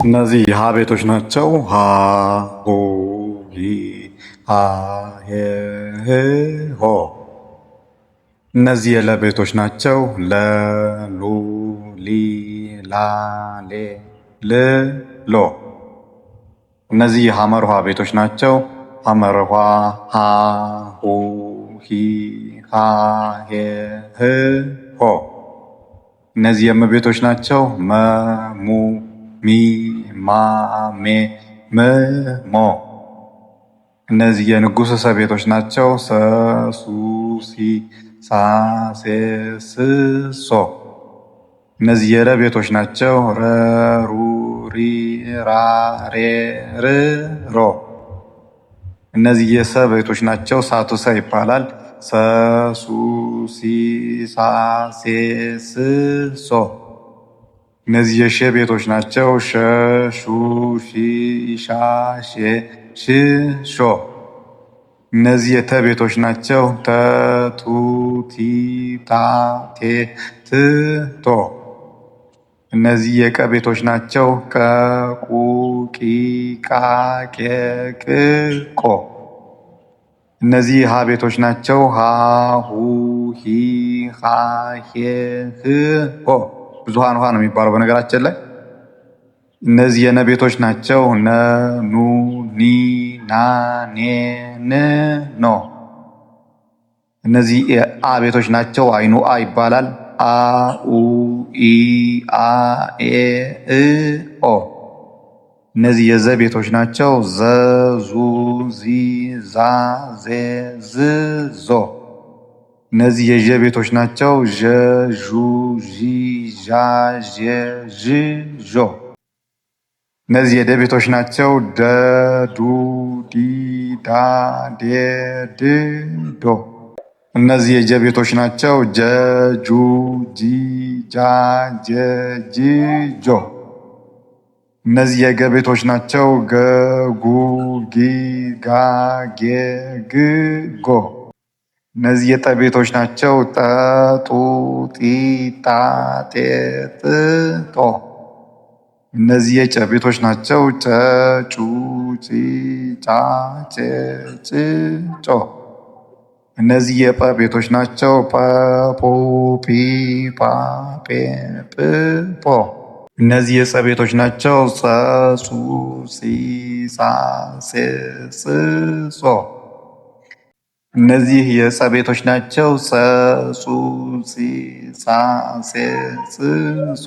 እነዚህ የሀ ቤቶች ናቸው። ሀ ሁ ሂ ሃ ሄ ህ ሆ። እነዚህ የለ ቤቶች ናቸው። ለ ሉ ሊ ላ ሌ ል ሎ። እነዚህ የሐመር ውሃ ቤቶች ናቸው። ሐመር ውሃ ሃ ሁ ሂ ሃ ሄ ህ ሆ። እነዚህ የመ ቤቶች ናቸው። መ ሙ ሚ ማ ሜ ም ሞ። እነዚህ የንጉሥ ሰ ቤቶች ናቸው። ሰ ሱ ሲ ሳ ሴ ስ ሶ። እነዚህ የረ ቤቶች ናቸው። ረ ሩ ሪ ራ ሬ ር ሮ። እነዚህ የሰ ቤቶች ናቸው። ሳቱ ሰ ይባላል። ሰ ሱ ሲ ሳ ሴ ስ ሶ። እነዚህ የሸ ቤቶች ናቸው። ሸ ሹ ሺ ሻ ሼ ሽ ሾ። እነዚህ የተ ቤቶች ናቸው። ተ ቱ ቲ ታ ቴ ት ቶ። እነዚህ የቀ ቤቶች ናቸው። ቀ ቁ ቂ ቃ ቄ ቅ ቆ። እነዚህ የሀ ቤቶች ናቸው። ሀ ሁ ሂ ሃ ሄ ህ ሆ። ብዙሃን ውሃ ነው የሚባለው በነገራችን ላይ። እነዚህ የነ ቤቶች ናቸው። ነ ኑ ኒ ና ኔ ን ኖ። እነዚህ የአ ቤቶች ናቸው። አይኑ አ ይባላል። አ ኡ ኢ አ ኤ እ ኦ። እነዚህ የዘ ቤቶች ናቸው። ዘ ዙ ዚ ዛ ዜ ዝ ዞ። እነዚህ የዠ ቤቶች ናቸው። ዠ ዡ ዢ ዣ ዤ ዥ ዦ። እነዚህ የደ ቤቶች ናቸው። ደ ዱ ዲ ዳ ዴ ድ ዶ። እነዚህ የጀ ቤቶች ናቸው። ጀ ጁ ጂ ጃ ጀ ጅ ጆ። እነዚህ የገ ቤቶች ናቸው። ገ ጉ ጊ ጋ ጌ ግ ጎ። እነዚህ የጠ ቤቶች ናቸው። ጠ ጡ ጢ ጣ ጤ ጥ ጦ። እነዚህ የጨ ቤቶች ናቸው። ጨ ጩ ጪ ጫ ጬ ጭ ጮ። እነዚህ የጰ ቤቶች ናቸው። ጰ ፑ ጲ ጳ ጴ ጵ ጶ። እነዚህ የጸ ቤቶች ናቸው። ጸ ጹ ጺ ጻ ጼ ጽ ጾ። እነዚህ የጸ ቤቶች ናቸው። ጸ ጹ ጺ ጻ ጼ ጽ ጾ።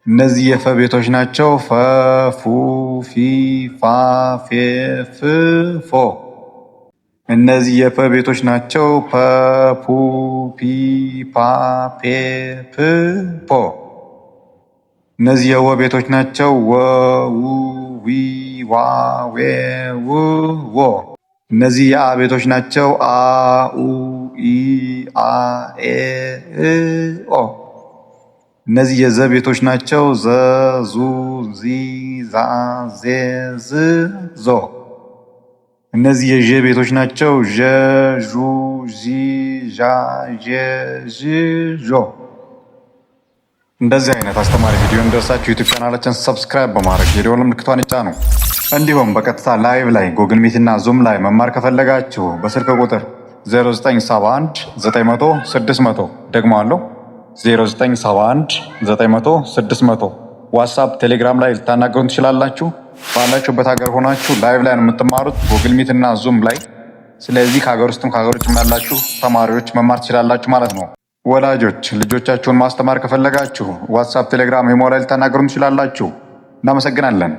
እነዚህ የፈ ቤቶች ናቸው። ፈ ፉ ፊ ፋ ፌ ፍ ፎ። እነዚህ የፈ ቤቶች ናቸው። ፐ ፑ ፒ ፓ ፔ ፕ ፖ። እነዚህ የወ ቤቶች ናቸው። ወ ው ዊ ዋ ዌ ው ዎ። እነዚህ የአ ቤቶች ናቸው። አ ኡ ኢ አ ኤ እ ኦ። እነዚህ የዘ ቤቶች ናቸው። ዘ ዙ ዚ ዛ ዜ ዝ ዞ። እነዚህ የዠ ቤቶች ናቸው። ዠ ዡ ዢ ዣ ዤ ዥ ዦ። እንደዚህ አይነት አስተማሪ ቪዲዮ እንደርሳችሁ ዩቲዩብ ቻናላችን ሰብስክራይብ በማድረግ የደወል ምልክቷን ይጫኑ። እንዲሁም በቀጥታ ላይቭ ላይ ጉግል ሚት እና ዙም ላይ መማር ከፈለጋችሁ በስልክ ቁጥር 0971 900 600 ደግሞ አለው 0971 900 600 ዋትስአፕ፣ ቴሌግራም ላይ ልታናገሩን ትችላላችሁ። ባላችሁበት ሀገር ሆናችሁ ላይቭ ላይ ነው የምትማሩት ጉግል ሚት እና ዙም ላይ። ስለዚህ ከሀገር ውስጥም ከሀገር ውጭም ያላችሁ ተማሪዎች መማር ትችላላችሁ ማለት ነው። ወላጆች ልጆቻችሁን ማስተማር ከፈለጋችሁ ዋትስአፕ፣ ቴሌግራም፣ ኢሞ ላይ ልታናገሩን ትችላላችሁ። እናመሰግናለን።